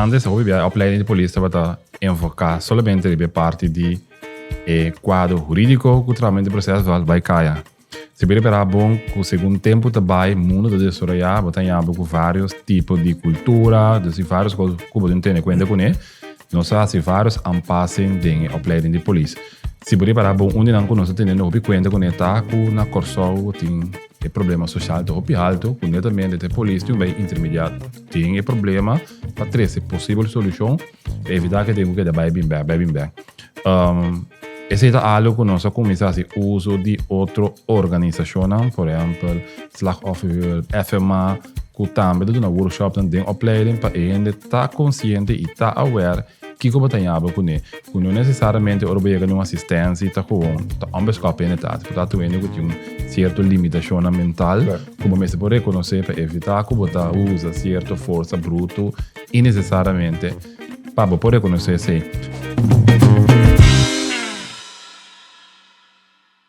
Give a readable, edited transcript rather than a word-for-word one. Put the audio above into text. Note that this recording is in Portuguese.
antes, a opleiding de polícia vai enfocar somente na parte de quadro jurídico, que realmente o processo vai cair. Se preparar bom, com o segundo tempo também, o mundo de desarrollar, vai ter com vários tipos de cultura, de várias coisas que você tem em conta com ele. Não só se vários ampassem de opleiding de polícia. Se preparar bom, onde não conosco tem em conta com ele, tá com na corso tem problema social de alto, com ele também de polícia tem um bem intermediário, tem problema para trazer possível solução, para evitar que tenha que dar bem. Esse é algo que nós começamos a uso de outra organização, por exemplo, Slagofferhulp, FMA, que também de uma workshop de opleiding para ele estar consciente e estar aware que como tem algo com ele, que não necessariamente obriga uma assistência, está com ambos penetrar, portanto ele tem uma certa limitação mental, como você pode reconhecer para evitar que você usa certa força bruta e necessariamente para poder reconhecer